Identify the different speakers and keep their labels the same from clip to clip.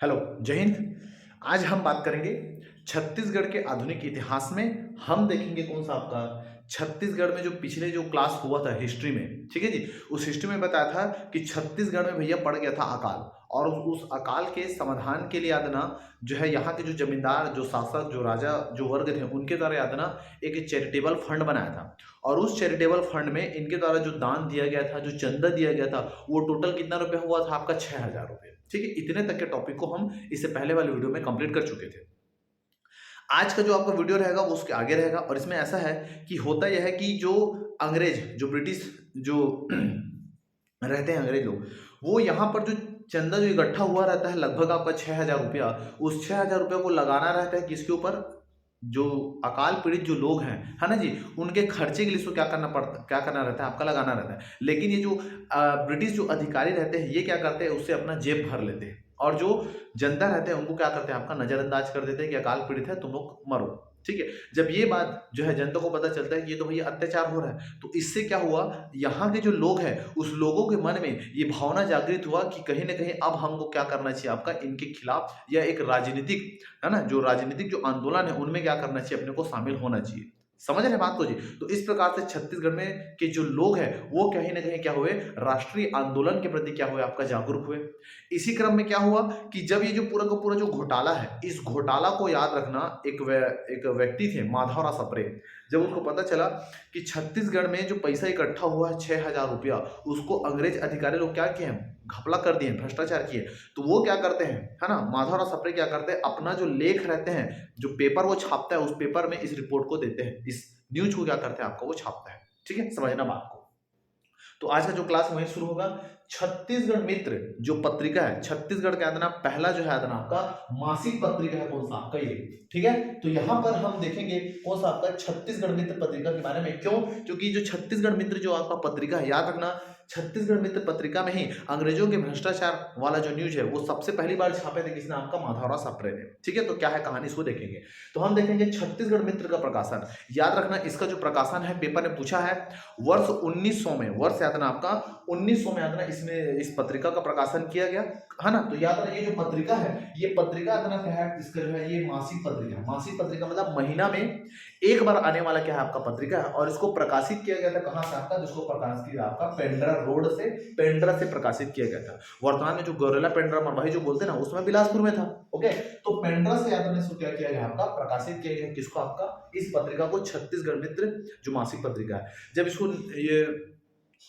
Speaker 1: Hello, जय हिंद। आज हम बात करेंगे छत्तीसगढ़ के आधुनिक इतिहास में। हम देखेंगे कौन सा आपका छत्तीसगढ़ में जो पिछले जो क्लास हुआ था हिस्ट्री में, ठीक है जी। उस हिस्ट्री में बताया था कि छत्तीसगढ़ में भैया पड़ गया था अकाल, और उस अकाल के समाधान के लिए याद ना जो है यहाँ के जो जमींदार, जो शासक, जो राजा, जो वर्ग थे उनके द्वारा याद ना एक चैरिटेबल फंड बनाया था। और उस चैरिटेबल फंड में इनके द्वारा जो दान दिया गया था, जो चंदा दिया गया था, वो टोटल कितना रुपया हुआ था आपका 6,000 रुपये। ठीक है, इतने तक के टॉपिक को हम इससे पहले वाले वीडियो में कंप्लीट कर चुके थे। आज का जो आपका वीडियो रहेगा वो उसके आगे रहेगा, और इसमें ऐसा है कि होता यह है कि जो अंग्रेज, जो ब्रिटिश, जो रहते हैं अंग्रेज लोग, वो यहाँ पर जो चंदा जो इकट्ठा हुआ रहता है लगभग आपका 6,000 रुपया, उस 6,000 रुपया को लगाना रहता है किसके ऊपर? जो अकाल पीड़ित जो लोग हैं, है ना जी, उनके खर्चे के लिए इसको क्या करना रहता है? आपका लगाना रहता है। लेकिन ये जो ब्रिटिश जो अधिकारी रहते हैं, ये क्या करते हैं? उससे अपना जेब भर लेते हैं, और जो जनता रहते हैं उनको क्या करते हैं? आपका नजरअंदाज कर देते हैं कि अकाल पीड़ित है, तुम लोग मरो। ठीक है, जब ये बात जो है जनता को पता चलता है कि ये तो भैया अत्याचार हो रहा है, तो इससे क्या हुआ? यहाँ के जो लोग हैं उस लोगों के मन में ये भावना जागृत हुआ कि कहीं ना कहीं अब हमको क्या करना चाहिए आपका इनके खिलाफ, या एक राजनीतिक, है ना, जो राजनीतिक जो आंदोलन है उनमें क्या करना चाहिए? अपने को शामिल होना चाहिए। समझ रहे हैं बात को जी? तो इस प्रकार से छत्तीसगढ़ में के जो लोग हैं वो कहीं ना कहीं क्या हुए? राष्ट्रीय आंदोलन के प्रति क्या हुए? आपका जागरूक हुए। इसी क्रम में क्या हुआ कि जब ये जो पूरा का पूरा जो घोटाला है, इस घोटाला को याद रखना, एक व्यक्ति थे माधवराव सप्रे। जब उनको पता चला कि छत्तीसगढ़ में जो पैसा इकट्ठा हुआ है 6,000 रुपया, उसको अंग्रेज अधिकारी लोग क्या किए हैं? घपला कर दिए, भ्रष्टाचार किए। तो वो क्या करते हैं, है ना, माधवराव सप्रे क्या करते हैं? अपना जो लेख रहते हैं, जो पेपर वो छापता है, उस पेपर में इस रिपोर्ट को देते हैं, इस न्यूज को क्या करते हैं? आपका वो छापता है। ठीक है, समझना बात को। तो आज का जो क्लास वहीं शुरू होगा। छत्तीसगढ़ मित्र जो पत्रिका है, छत्तीसगढ़ का आदना पहला जो है आदना आपका मासिक पत्रिका है, कौन सा? आपका ये। ठीक है, तो यहां पर हम देखेंगे कौन सा आपका छत्तीसगढ़ मित्र पत्रिका के बारे में। क्यों? क्योंकि जो छत्तीसगढ़ मित्र जो आपका पत्रिका है, याद रखना, छत्तीसगढ़ मित्र पत्रिका में ही अंग्रेजों के भ्रष्टाचार वाला जो न्यूज है वो सबसे पहली बार छापे थे किसने? आपका माधवराव सप्रे ने। ठीक है, तो क्या है कहानी, इसको देखेंगे। तो हम देखेंगे छत्तीसगढ़ मित्र का प्रकाशन। याद रखना, इसका जो प्रकाशन है पेपर ने पूछा है, वर्ष 1900 में, वर्ष याद रखना आपका 1900 में, याद रखना इसमें इस पत्रिका का प्रकाशन किया गया, है ना। तो याद रखना ये जो पत्रिका है, ये पत्रिका याद रखना क्या है? इसका जो है ये मासिक पत्रिका है। मासिक पत्रिका मतलब महीना में एक बार आने वाला क्या है? आपका पत्रिका है। और इसको प्रकाशित किया गया था कहां से? आपका जिसको प्रकाशित किया आपका पेंड्रा रोड से, पेंड्रा से प्रकाशित किया गया था। वर्तमान में जो गौरेला पेंड्रा मरवाही जो बोलते हैं ना, उसमें बिलासपुर में था। ओके, तो पेंड्रा से याद रखना इसको क्या किया गया? आपका प्रकाशित किया गया। किसको? आपका इस पत्रिका को, छत्तीसगढ़ मित्र जो मासिक पत्रिका है। जब इसको ये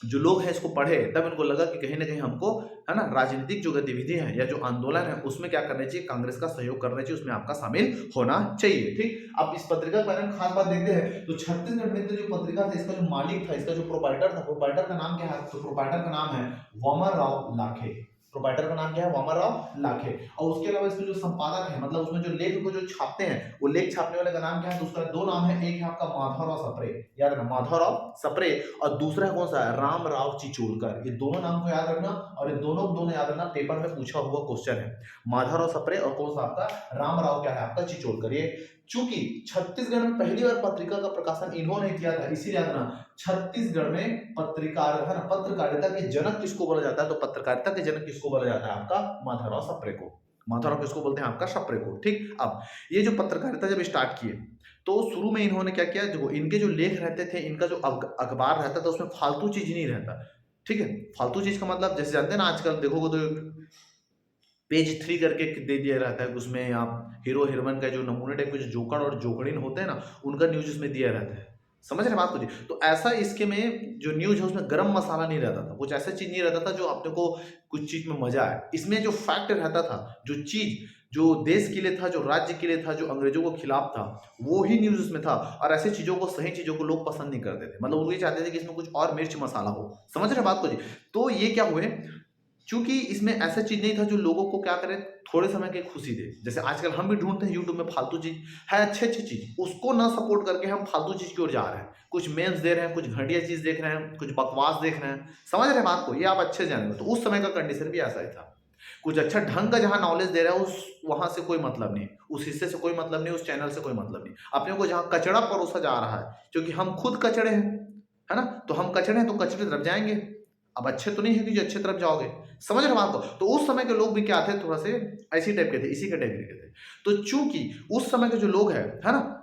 Speaker 1: जो लोग हैं इसको पढ़े, तब इनको लगा कि कहीं ना कहीं हमको, है ना, राजनीतिक जो गतिविधि है या जो आंदोलन है उसमें क्या करना चाहिए? कांग्रेस का सहयोग करना चाहिए, उसमें आपका शामिल होना चाहिए। ठीक, अब इस पत्रिका के बारे में खास बात देखते हैं। तो छत्तीसगढ़ मित्र जो पत्रिका था, इसका जो मालिक था, इसका जो प्रोपाइटर था, प्रोपाइटर का नाम क्या है? तो प्रोपाइटर का नाम है वामन राव लाखे। प्रोपाइटर का नाम क्या है? वामन राव लाखे। और उसके अलावा इसमें जो संपादक है, मतलब उसमें जो लेख को जो छापते हैं, वो लेख छापने वाले का नाम क्या है? तो उसका दो नाम है, एक है आपका माधवराव सप्रे, याद रखना माधवराव सप्रे, और दूसरा है कौन सा है? रामराव चिचोलकर। ये दोनों नाम को याद रखना, और ये दोनों याद रखना, पेपर में पूछा हुआ क्वेश्चन है। माधवराव सप्रे और कौन सा आपका? रामराव क्या है? आपका चिचोलकर। ये चूंकि छत्तीसगढ़ में पहली बार पत्रिका का प्रकाशन इन्होंने किया था, इसीलिए याद रखना छत्तीसगढ़ में पत्रकार, है ना, पत्रकारिता के जनक किसको बोला जाता है? तो पत्रकारिता के जनक किसको बोला जाता है? आपका माधवराव सप्रे को। माधवराव किसको बोलते हैं? आपका सप्रे को। ठीक, अब ये जो पत्रकारिता जब स्टार्ट किए, तो शुरू में इन्होंने क्या किया? जो इनके जो लेख रहते थे, इनका जो अखबार रहता था, उसमें फालतू चीज नहीं रहता। ठीक है, फालतू चीज का मतलब जैसे जानते हैं ना, आजकल देखोगे तो पेज 3 करके दे दिया रहता है, उसमें आप हीरो हीरोइन का जो नमूने टाइप के जो जोकर और जोकड़िन होते हैं ना, उनका न्यूज इसमें दिया रहता है। समझ रहे बात को जी? तो ऐसा इसके में जो न्यूज है उसमें गरम मसाला नहीं रहता था, कुछ ऐसा चीज नहीं रहता था जो अपने को कुछ चीज में मजा आए। इसमें जो फैक्ट रहता था, जो चीज जो देश के लिए था, जो राज्य के लिए था, जो अंग्रेजों को खिलाफ था, वो ही न्यूज उसमें था। और ऐसी चीजों को, सही चीजों को लोग पसंद नहीं करते थे, मतलब वो ये चाहते थे कि इसमें कुछ और मिर्च मसाला हो। समझ रहे बात को जी? तो ये क्या हुए, चूंकि इसमें ऐसा चीज नहीं था जो लोगों को क्या करे, थोड़े समय की खुशी दे। जैसे आजकल हम भी ढूंढते हैं यूट्यूब में फालतू चीज है, अच्छी अच्छी चीज, उसको ना सपोर्ट करके हम फालतू चीज की ओर जा रहे हैं। कुछ मेम्स दे रहे हैं, कुछ घटिया चीज देख रहे हैं, कुछ बकवास देख रहे हैं। समझ रहे हैं बात को? ये आप अच्छे जानेंगे। तो उस समय का कंडीशन भी ऐसा ही था। कुछ अच्छा ढंग का जहां नॉलेज दे रहा है, उस वहां से कोई मतलब नहीं, उस हिस्से से कोई मतलब नहीं, उस चैनल से कोई मतलब नहीं। अपने को जहां कचड़ा परोसा जा रहा है, क्योंकि हम खुद कचड़े हैं, है ना, तो हम कचड़े हैं तो कचड़े तरफ जाएंगे। अब अच्छे तो नहीं है कि जो अच्छे तरफ जाओगे, समझ रहे हो बात को। तो उस समय के लोग भी क्या थे, थोड़ा से ऐसी टाइप के थे, इसी कैटेगरी के थे। तो चूंकि उस समय के जो लोग है ना,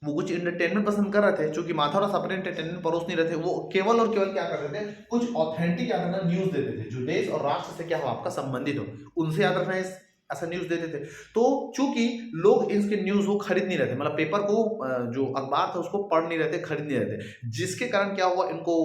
Speaker 1: वो कुछ एंटरटेनमेंट पसंद कर रहे थे, चूंकि माथा और अपने एंटरटेनमेंट परोस नहीं रहे थे, वो केवल और केवल क्या करते थे, कुछ ऑथेंटिक क्या करना न्यूज देते थे, जो देश और राष्ट्र से क्या हो आपका संबंधित हो, उनसे याद रखना है, ऐसा न्यूज देते थे। तो चूंकि लोग इसके न्यूज को खरीद नहीं रहे थे, मतलब पेपर को जो अखबार था उसको पढ़ नहीं रहे थे, खरीद नहीं रहे थे, जिसके कारण क्या हुआ, इनको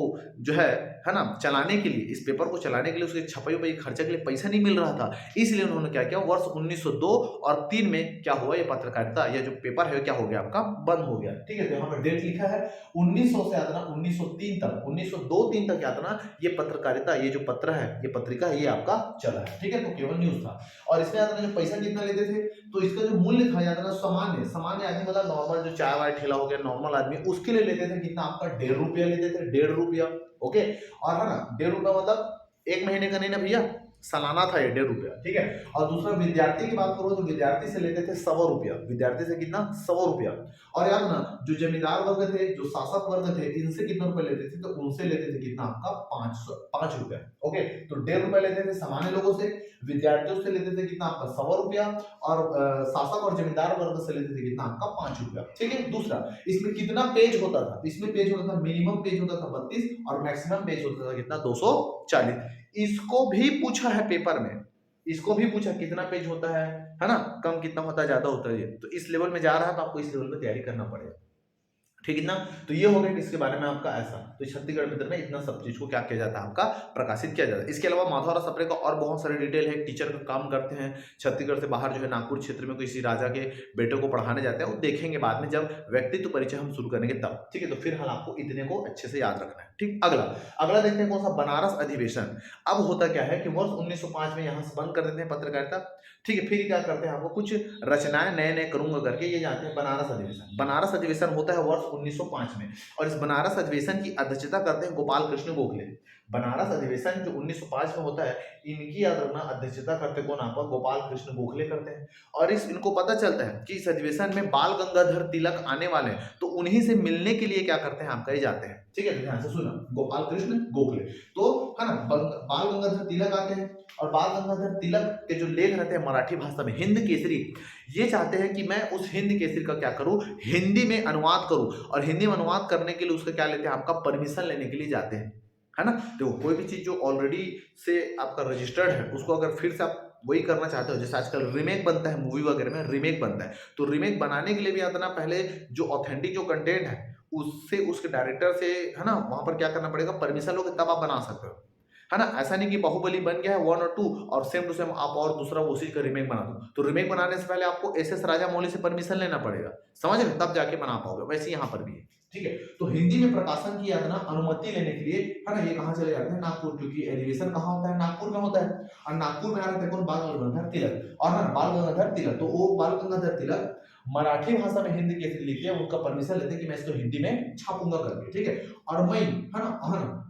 Speaker 1: जो है ना, चलाने के लिए, इस पेपर को चलाने के लिए, उसके छपाई वपाई खर्चे के लिए पैसा नहीं मिल रहा था। इसलिए उन्होंने क्या किया, वर्ष 1902 और 3 में क्या हुआ, ये पत्रकारिता या जो पेपर है क्या हो गया आपका, बंद हो गया। ठीक है, तो यहाँ पर डेट लिखा है 1900 से आता ना 1903 तक, 1902-3 तक आता ना, ये पत्रकारिता, ये जो पत्र है, ये पत्रिका है, ये आपका चला है। ठीक है, तो केवल न्यूज था। और इसमें आता ना जो पैसा कितना लेते थे, तो इसका जो मूल्य था याद ना, सामान्य सामान्य आदमी मतलब नॉर्मल जो चाय वाय ठेला हो गया, नॉर्मल आदमी, उसके लिए लेते थे कितना आपका, 1.5 रुपया लेते थे, 1.5 रुपया। ओके, और है ना 1.5 रुपया मतलब 1 महीने का नहीं ना भैया, सालाना था ये 1.5 रुपया। ठीक है, और दूसरा विद्यार्थी की बात करो तो विद्यार्थी से लेते थे 100 रुपया, विद्यार्थी से कितना, 100 रुपया। और याद ना, जो जमींदार वर्ग थे, जो शासक वर्ग थे, इनसे कितना रुपए लेते थे, तो उनसे लेते थे कितना आपका, 5 रुपया। ओके, तो 1.5 रुपया लेते थे सामान्य लोगों से, विद्यार्थियों से लेते थे कितना आपका, 100 रुपया, और शासक और जमींदार वर्ग से लेते थे कितना आपका, 5 रुपया। ठीक है, दूसरा, इसमें कितना पेज होता था, इसमें पेज होता था, मिनिमम पेज होता था 32 और मैक्सिमम पेज होता था कितना, 240। इसको भी पूछा है पेपर में, इसको भी पूछा कितना पेज होता है ना, कम कितना होता है, ज्यादा होता है, तो इस लेवल में जा रहा है तो आपको इस लेवल में तैयारी करना पड़ेगा। ठीक है ना, तो ये हो गया किसके बारे में आपका ऐसा। तो छत्तीसगढ़ मित्र में इतना सब चीज को क्या किया जाता है आपका, प्रकाशित किया जाता है। इसके अलावा माधवराव सप्रे का और बहुत सारे डिटेल है, टीचर का काम करते हैं छत्तीसगढ़ से बाहर, जो है नागपुर क्षेत्र में किसी राजा के बेटे को पढ़ाने जाते हैं, वो देखेंगे बाद में जब व्यक्तित्व परिचय हम शुरू करेंगे तब। ठीक है, तो फिर आपको इतने को अच्छे से याद रखना है। ठीक, अगला अगला देखते हैं कौन सा, बनारस अधिवेशन। अब होता क्या है कि वर्ष 1905 में यहाँ से बंद कर देते हैं पत्रकारिता। ठीक है, फिर क्या करते हैं, आपको कुछ रचनाएं नए नए करूंगा करके ये जाते हैं बनारस अधिवेशन। बनारस अधिवेशन होता है वर्ष 1905 में, और इस बनारस अधिवेशन की अध्यक्षता करते हैं गोपाल कृष्ण गोखले। बनारस अधिवेशन जो 1905 में होता है, इनकी याद रखना अध्यक्षता करते कौन आपका, गोपाल कृष्ण गोखले करते हैं। और इनको पता चलता है कि इस अधिवेशन में बाल गंगाधर तिलक आने वाले हैं, तो उन्हीं से मिलने के लिए क्या करते हैं आपका, ये जाते हैं। ठीक है, ध्यान से सुना, गोपाल कृष्ण गोखले, तो है ना, बाल गंगाधर तिलक आते हैं, और बाल गंगाधर तिलक के जो लेख रहते हैं मराठी भाषा में, हिंद केसरी, ये चाहते हैं कि मैं उस हिंद केसरी का क्या करूं, हिंदी में अनुवाद करूं, और हिंदी में अनुवाद करने के लिए उसका क्या लेते हैं आपका, परमिशन लेने के लिए जाते हैं, है ना। तो कोई भी चीज जो ऑलरेडी से आपका रजिस्टर्ड है, उसको अगर फिर से आप वही करना चाहते हो, जैसे आजकल रीमेक बनता है, मूवी वगैरह में रीमेक बनता है, तो रीमेक बनाने के लिए भी आता ना, पहले जो ऑथेंटिक जो कंटेंट है उससे, उसके डायरेक्टर से, है ना, वहां पर क्या करना पड़ेगा, परमिशन लोगे तब आप बना सकते हो, है ना। ऐसा नहीं कि बाहुबली बन गया है 1 और 2 और सेम टू सेम आप और दूसरा उसी का रीमेक बना दो, तो रीमेक बनाने से पहले आपको एस राजामौली से परमिशन लेना पड़ेगा, समझ रहे, तब जाके बना पाओगे। वैसे यहाँ पर भी है। ठीक है, तो हिंदी में प्रकाशन की यातना अनुमति लेने के लिए, है ना, ये कहाँ चले जाते हैं, नागपुर, क्योंकि एलिवेशन कहाँ होता है, नागपुर में होता है, और नागपुर में आ रहे थे कौन, बाल गंगाधर तिलक, और ना बाल गंगाधर तिलक, तो वो बाल गंगाधर तिलक मराठी भाषा में हिंदी केसरी लिखते हैं, उनका परमिशन लेते हैं कि मैं इसको हिंदी में छापूंगा करके। ठीक है, और मैं, है ना,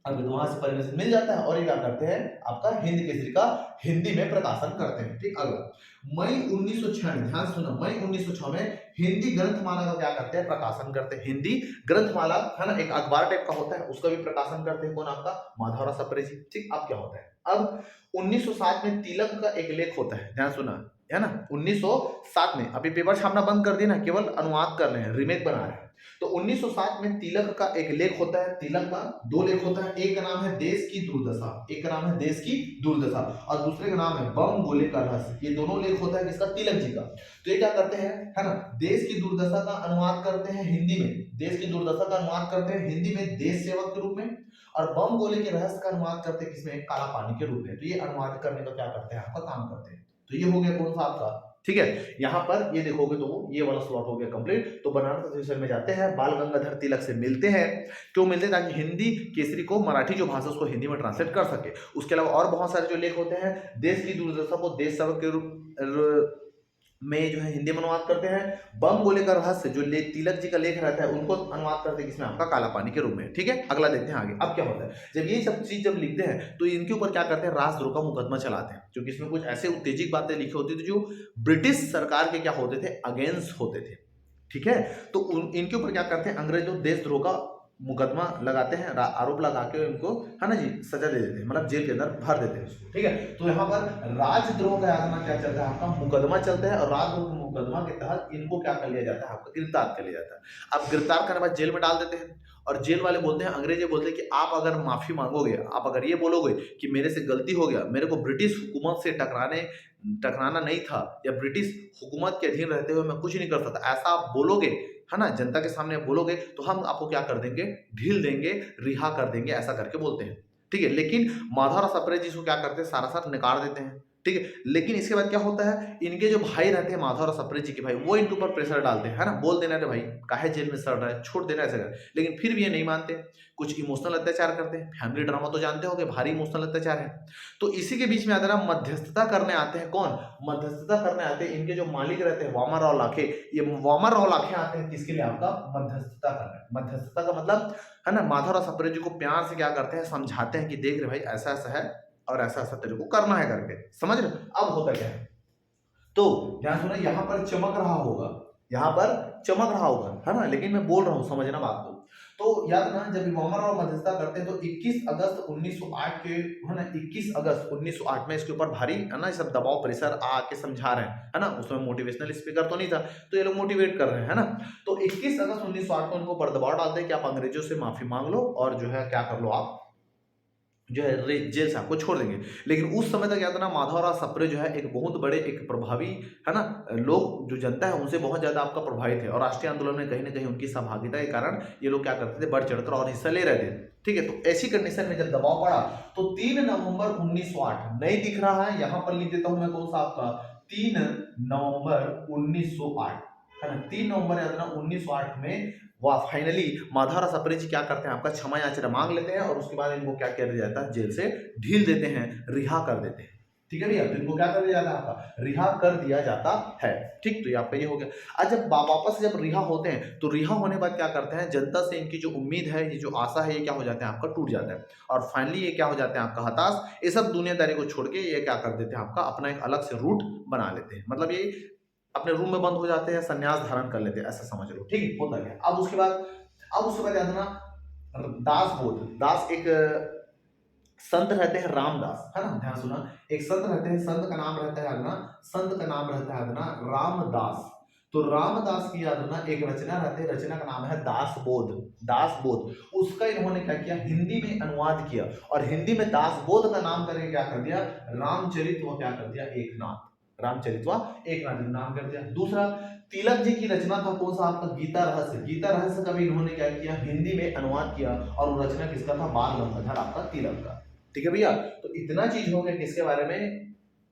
Speaker 1: अब वहां से परमिशन मिल जाता है, और ये क्या करते हैं आपका, हिंद केसरी का हिंदी में प्रकाशन करते हैं। ठीक, अगला मई 1906 में, ध्यान सुनो, मई 1906 में हिंदी ग्रंथमाला का क्या करते हैं, प्रकाशन करते हैं। हिंदी ग्रंथमाला, है ना, एक अखबार टाइप का होता है, उसका भी प्रकाशन करते हैं कौन आपका, माधवराव सप्रे जी। ठीक, अब क्या होता है, अब 1907 में तिलक का एक लेख होता है, ध्यान सुना, है ना, 1907 में, अभी पेपर छापना बंद कर दिया ना, केवल अनुवाद कर रहे हैं, रीमेक बना रहे हैं। तो 1907 में तिलक का एक लेख होता है, तिलक का 2 लेख होता है, एक का नाम है देश की दुर्दशा, एक का नाम है देश की दुर्दशा, और दूसरे का नाम है बम गोले का रहस्य। ये दोनों लेख होता है किसका, तिलक जी का। तो ये क्या करते हैं, है ना, देश की दुर्दशा का अनुवाद करते हैं हिंदी में, देश की दुर्दशा का अनुवाद करते हैं हिंदी में देश सेवक के रूप में, और बम गोले के रहस्य का अनुवाद करते हैं किसमें, काला पानी के रूप में। तो ये अनुवाद करने का क्या करते हैं, आपका काम करते हैं। तो ये हो गया कौन सा आपका, ठीक है, यहाँ पर ये देखोगे तो ये वाला स्लॉट हो गया कंप्लीट। तो बनारस अधिवेशन में जाते हैं, बाल गंगाधर तिलक से मिलते हैं, क्यों मिलते हैं, ताकि हिंदी केसरी को, मराठी जो भाषा उसको हिंदी में ट्रांसलेट कर सके। उसके अलावा और बहुत सारे जो लेख होते हैं, देश की दुर्दशा को देश सेवक के रूप में जो है हिंदी में अनुवाद करते हैं, बम गोले का रहस्य जो तिलक जी का लेख रहता है उनको अनुवाद करते हैं किसमें, आपका काला पानी के रूप में। ठीक है, अगला देखते हैं आगे। अब क्या होता है, जब ये सब चीज जब लिखते हैं तो इनके ऊपर क्या करते हैं, राजद्रोह का मुकदमा चलाते हैं, क्योंकि इसमें कुछ ऐसे उत्तेजक बातें लिखी होती थी जो ब्रिटिश सरकार के क्या होते थे, अगेंस्ट होते थे। ठीक है, तो इनके ऊपर क्या करते हैं, अंग्रेज लोग देशद्रोह का मुकदमा लगाते हैं, आरोप लगा के उनको, है ना जी, सजा दे देते हैं, मतलब जेल के अंदर भर देते हैं उसको, ठीक है। तो यहाँ पर राजद्रोह का यातना क्या चलता है आपका, मुकदमा चलता है, और राजद्रोह मुकदमा के तहत इनको क्या कर लिया जाता है आपका, गिरफ्तार कर लिया जाता है। अब गिरफ्तार करने के बाद जेल में डाल देते हैं, और जेल वाले बोलते हैं, अंग्रेज बोलते हैं कि आप अगर माफी मांगोगे, आप अगर ये बोलोगे कि मेरे से गलती हो गया, मेरे को ब्रिटिश हुकूमत से टकराना नहीं था, या ब्रिटिश हुकूमत के अधीन रहते हुए मैं कुछ नहीं कर सकता, ऐसा आप बोलोगे, है ना, जनता के सामने बोलोगे, तो हम आपको क्या कर देंगे, ढील देंगे, रिहा कर देंगे, ऐसा करके बोलते हैं, ठीक है। लेकिन माधवराव सप्रे जी इसको क्या करते हैं, सारा सार नकार देते हैं, ठीक है। लेकिन इसके बाद क्या होता है, इनके जो भाई रहते हैं माधवराव सप्रे जी के भाई, वो इनके ऊपर प्रेशर डालते हैं, है ना, बोल देना रे भाई काहे जेल में सड़ रहा है, छोड़ देना, ऐसा कर। लेकिन फिर भी ये नहीं मानते, कुछ इमोशनल अत्याचार करते हैं, फैमिली ड्रामा तो जानते होंगे, भारी इमोशनल अत्याचार है। तो इसी के बीच में आता है, मध्यस्थता करने आते हैं, कौन मध्यस्थता करने आते हैं, इनके जो मालिक रहते हैं वामनराव लाखे, ये वामनराव लाखे आते हैं किसके लिए, आपका मध्यस्थता करने। मध्यस्थता का मतलब, है ना, माधवराव सप्रे जी को प्यार से क्या करते हैं, समझाते हैं कि देख रहे भाई ऐसा ऐसा है, और ऐसा ऐसा तेरे को करना है करके, समझ रहे। अब होता क्या है, तो ध्यान सुना, यहाँ पर चमक रहा होगा, यहाँ पर चमक रहा होगा, है ना, लेकिन मैं बोल रहा हूँ, समझना बात को। तो याद ना, जब वामनराव मध्यस्थता करते हैं तो 21 अगस्त 1908 के, है ना, 21 अगस्त 1908 में इसके ऊपर भारी, है ना, सब दबाव प्रेशर आके समझा रहे हैं, है ना, उसमें मोटिवेशनल स्पीकर तो नहीं था, तो ये लोग मोटिवेट कर रहे हैं, है ना। तो 21 अगस्त 1908 को उनको ऊपर दबाव डालते हैं कि आप अंग्रेजों से माफी मांग लो, और जो है क्या कर लो, आप जो है जेल से आपको छोड़ देंगे। लेकिन उस समय तक याद ना, माधवराव सप्रे जो है एक बहुत बड़े, एक प्रभावी, है ना, लोग जो जनता है उनसे बहुत ज्यादा आपका प्रभावित है, और राष्ट्रीय आंदोलन में कहीं ना कहीं उनकी सहभागिता के कारण ये लोग क्या करते थे, बढ़ चढ़कर और हिस्सा ले रहे थे, ठीक है। तो ऐसी कंडीशन में जब दबाव पड़ा, तो 3 नवंबर 1908, नहीं दिख रहा है, यहां पर लिख देता हूं मैं, कौन सा आपका 3 नवंबर 1908, है ना, 3 नवंबर याद ना 1908 में वह फाइनली माधवराव सप्रे जी क्या करते हैं, आपका क्षमा याचना मांग लेते हैं, और उसके बाद इनको क्या कर दिया जाता है, जेल से ढील देते हैं, रिहा कर देते हैं, ठीक है भैया। तो इनको क्या कर दिया जाता है, आपका रिहा कर दिया जाता है, ठीक। तो ये आपका ये हो गया। आज जब वापस जब रिहा होते हैं, तो रिहा होने के बाद क्या करते हैं, जनता से इनकी जो उम्मीद है, ये जो आशा है, ये क्या हो जाता है, आपका टूट जाता है, और फाइनली ये क्या हो जाते हैं, आपका हताश, ये सब दुनियादारी को छोड़ के ये क्या कर देते हैं, आपका अपना एक अलग से रूट बना लेते हैं, मतलब ये अपने रूम में बंद हो जाते हैं, संन्यास धारण कर लेते हैं, ऐसा समझ लो, ठीक है। होता क्या, अब उसके बाद याद ना, दास बोध, दास एक संत रहते हैं, रामदास, है ना, ध्यान सुना, एक संत रहते हैं, संत का नाम रहता है ना, संत का नाम रहता है ना रामदास। तो रामदास की याद ना एक रचना रहती है, रचना का नाम है दास बोध, दास बोध। उसका इन्होंने क्या किया, हिंदी में अनुवाद किया, और हिंदी में दास बोध का नाम करके क्या कर दिया, रामचरित व क्या कर दिया, एकनाथ, रामचरितवा एकनाथ नाम कर दिया। दूसरा, तिलक जी की रचना था, कौन सा आपका, गीता रहस्य, गीता रहस्य का भी इन्होंने क्या किया, हिंदी में अनुवाद किया, और वो रचना किसका था, बाल गंगाधर आपका तिलक का, ठीक है भैया। तो इतना चीज हो गया किसके बारे में,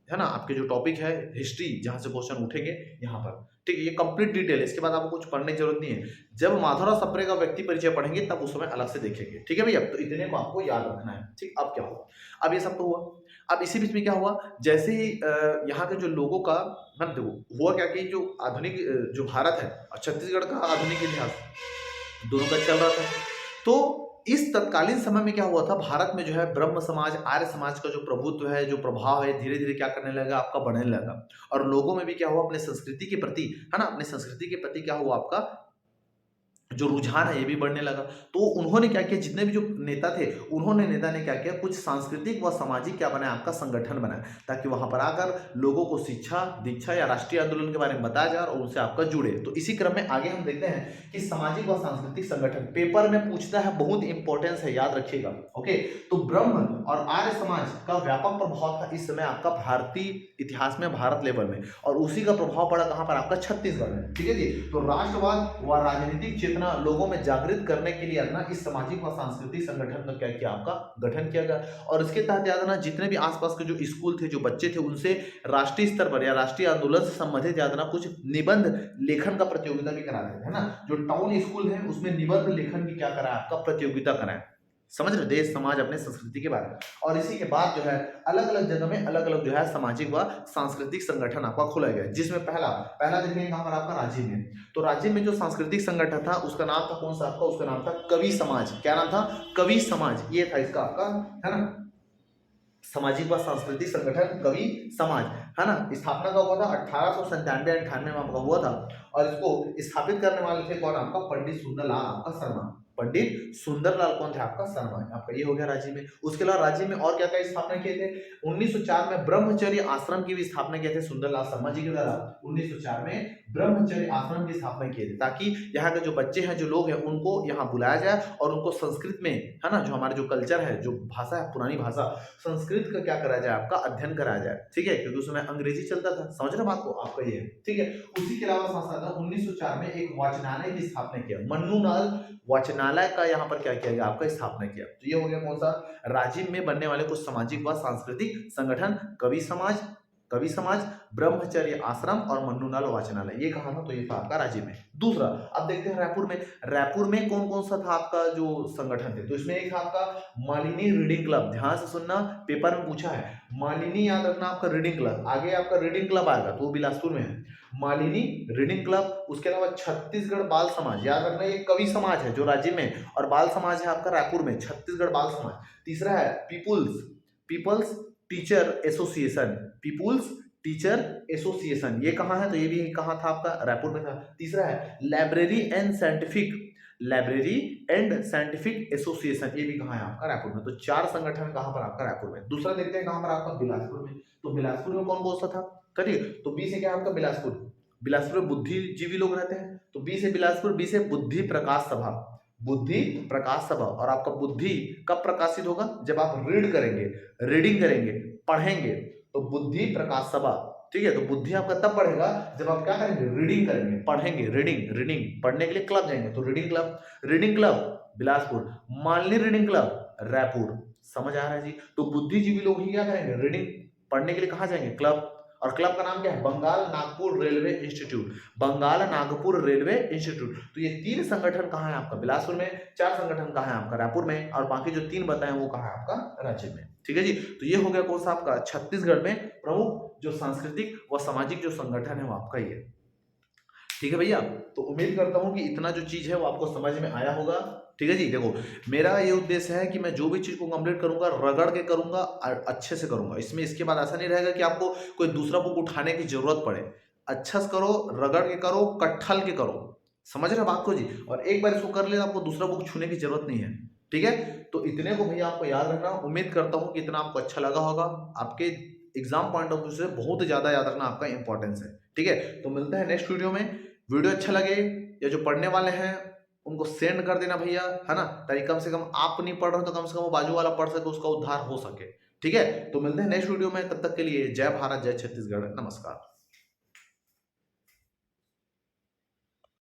Speaker 1: है ना, आपके जो टॉपिक है हिस्ट्री, जहां से क्वेश्चन उठेंगे यहाँ पर, ठीक है। ये कंप्लीट डिटेल है, इसके बाद आपको कुछ पढ़ने की जरूरत नहीं है, जब माधवराव सप्रे का व्यक्ति परिचय पढ़ेंगे तब उस समय अलग से देखेंगे, ठीक है भैया। तो इतने को आपको याद रखना है, ठीक। अब क्या हुआ, अब ये सब तो हुआ, अब इसी बीच में क्या हुआ, जैसे ही यहाँ के जो लोगों का, हम देखो हुआ क्या कि जो आधुनिक जो भारत है और छत्तीसगढ़ का आधुनिक इतिहास दोनों का चल रहा था। तो इस तत्कालीन समय में क्या हुआ था, भारत में जो है ब्रह्म समाज, आर्य समाज का जो प्रभुत्व है, जो प्रभाव है, धीरे धीरे क्या करने लगा, आपका बढ़ने लगा, और लोगों में भी क्या हुआ, अपने संस्कृति के प्रति, है ना, अपने संस्कृति के प्रति क्या हुआ, आपका जो रुझान है ये भी बढ़ने लगा। तो उन्होंने क्या किया, जितने भी जो नेता थे, नेता ने क्या किया, कुछ सांस्कृतिक व सामाजिक क्या बनाया, आपका संगठन बनाया, ताकि वहां पर आकर लोगों को शिक्षा दीक्षा या राष्ट्रीय आंदोलन के बारे में बताया जाए और उनसे आपका जुड़े। तो इसी क्रम में आगे हम देखते हैं कि सामाजिक व सांस्कृतिक संगठन पेपर में पूछता है, बहुत इंपॉर्टेंस है, याद रखिएगा, ओके। तो ब्रह्म और आर्य समाज का व्यापक प्रभाव था इस समय आपका भारतीय इतिहास में, भारत लेवल में, और उसी का प्रभाव पड़ा कहां पर, आपका छत्तीसगढ़ में, ठीक है जी। तो राष्ट्रवाद व राजनीतिक चेतना लोगों में जागृत करने के लिए ना इस सामाजिक व सांस्कृतिक संगठन का क्या किया, आपका गठन किया गया, और इसके तहत याद ना जितने भी आसपास के जो स्कूल थे, जो बच्चे थे, उनसे राष्ट्रीय स्तर पर या राष्ट्रीय आंदोलन से संबंधित याद ना कुछ निबंध लेखन का प्रतियोगिता भी कराते थे, है ना। जो टाउन स्कूल है उसमें निबंध लेखन की क्या कराया, आपका प्रतियोगिता कराया, समझ रहे, देश समाज अपने संस्कृति के बारे में। और इसी के बाद जो है अलग अलग जगह में अलग अलग जो है सामाजिक व सांस्कृतिक संगठन आपका खोला गया, जिसमें पहला देखेंगे कहां पर, आपका रांची में। तो रांची में जो सांस्कृतिक संगठन था उसका नाम था कौन सा, आपका उसका नाम था कवि समाज। क्या नाम था, कवि समाज, ये था इसका आपका, है ना, सामाजिक व सांस्कृतिक संगठन कवि समाज, है ना। स्थापना का हुआ था 1897-98 में आपका हुआ था, और इसको स्थापित करने वाले थे कौन, आपका पंडित सुंदरलाल आपका शर्मा, पंडित सुंदरलाल कौन थे आपका शर्मा, आपका ये हो गया राज्य में। उसके अलावा राज्य में और क्या क्या स्थापना किए थे, 1904 में ब्रह्मचर्य आश्रम की भी स्थापना किए थे सुंदरलाल शर्मा जी के द्वारा। 1904 में ब्रह्मचर्य आश्रम की स्थापना किए थे ताकि यहाँ के जो बच्चे हैं, जो लोग हैं, उनको यहाँ बुलाया जाए और उनको संस्कृत में, है ना, जो हमारे जो कल्चर है, जो भाषा है, पुरानी भाषा संस्कृत का क्या कराया जाए, आपका अध्ययन कराया जाए, ठीक है, क्योंकि उस समय अंग्रेजी चलता था, समझ रहे हो बात को, आपका ये है, ठीक है। उसी के अलावा साथ 1904 में एक वाचनालय की स्थापना किया, मन्नूलाल वाचनालय का यहाँ पर क्या किया गया, आपका स्थापना किया। तो ये हो गया कौन सा, राजीव में बनने वाले कुछ सामाजिक व सांस्कृतिक संगठन, कवि समाज, ब्रह्मचर्य आश्रम और मन्नूलाल वाचनालय, ये कहा था, तो ये था आपका राजीव में। दूसरा अब देखते हैं रायपुर में कौन कौन सा था आपका जो संगठन थे, तो इसमें एक था आपका मालिनी रीडिंग क्लब, ध्यान से सुनना, पेपर में पूछा है, मालिनी याद रखना आपका रीडिंग क्लब, आगे आपका रीडिंग क्लब आएगा तो वो बिलासपुर में है, मालिनी रीडिंग क्लब। उसके अलावा छत्तीसगढ़ बाल समाज, याद रखना ये कवि समाज है जो राज्य में, और बाल समाज है आपका रायपुर में, छत्तीसगढ़ बाल समाज। तीसरा है people's teacher association, people's teacher association, ये कहाँ है, तो ये भी कहाँ था आपका, रायपुर में था। तीसरा है लाइब्रेरी एंड साइंटिफिक एसोसिएशन, ये भी कहाँ है आपका, रायपुर में। तो 4 संगठन कहाँ पर आपका, रायपुर में। दूसरा देखते हैं कहाँ पर आपका, बिलासपुर में। तो बिलासपुर में कौन कौन सा था, करिए, तो बी से क्या आपका बिलासपुर में बुद्धिजीवी लोग रहते हैं, तो बी से बिलासपुर, बी से बुद्धि प्रकाश सभा। और आपका बुद्धि कब प्रकाशित होगा, जब आप रीडिंग करेंगे, पढ़ेंगे, तो बुद्धि प्रकाश सभा, ठीक है। तो बुद्धि आपका तब बढ़ेगा जब आप क्या करेंगे, रीडिंग करेंगे, पढ़ेंगे, रीडिंग पढ़ने के लिए क्लब जाएंगे, तो reading club Bilaspur, Malini reading club Raipur, समझ आ रहा है जी। तो बुद्धिजीवी लोग ही क्या करेंगे, रीडिंग पढ़ने के लिए कहाँ जाएंगे, क्लब, और क्लब का नाम क्या है, बंगाल नागपुर रेलवे इंस्टीट्यूट। तो ये 3 संगठन कहाँ है आपका, बिलासपुर में, 4 संगठन कहाँ है आपका, रायपुर में, और बाकी जो 3 बताए वो कहाँ है आपका, राज्य में, ठीक है जी। तो ये हो गया कौन सा आपका, छत्तीसगढ़ में प्रमुख जो सांस्कृतिक व सामाजिक जो संगठन है वो आपका ये, ठीक है भैया। तो उम्मीद करता हूं कि इतना जो चीज है वो आपको समझ में आया होगा, ठीक है जी। देखो मेरा ये उद्देश्य है कि मैं जो भी चीज को कंप्लीट करूंगा रगड़ के करूंगा और अच्छे से करूंगा, इसमें इसके बाद ऐसा नहीं रहेगा कि आपको कोई दूसरा बुक उठाने की जरूरत पड़े, अच्छा से करो, रगड़ के करो, कट्ठल के करो, समझ रहे बात को जी। और एक बार इसको कर ले आपको दूसरा बुक छूने की जरूरत नहीं है, ठीक है। तो इतने को भैया आपको याद रखना, उम्मीद करता हूँ कि इतना आपको अच्छा लगा होगा, आपके एग्जाम पॉइंट ऑफ व्यू से बहुत ज्यादा याद रखना आपका इंपॉर्टेंस है, ठीक है। तो मिलते हैं नेक्स्ट वीडियो में। वीडियो अच्छा लगे या जो पढ़ने वाले हैं उनको सेंड कर देना भैया, है ना, ताकि कम से कम आप नहीं पढ़ रहे हो तो कम से कम वो बाजू वाला पढ़ सके, उसका उद्धार हो सके, ठीक है। तो मिलते हैं नेक्स्ट वीडियो में, तब तक के लिए जय भारत, जय छत्तीसगढ़, नमस्कार।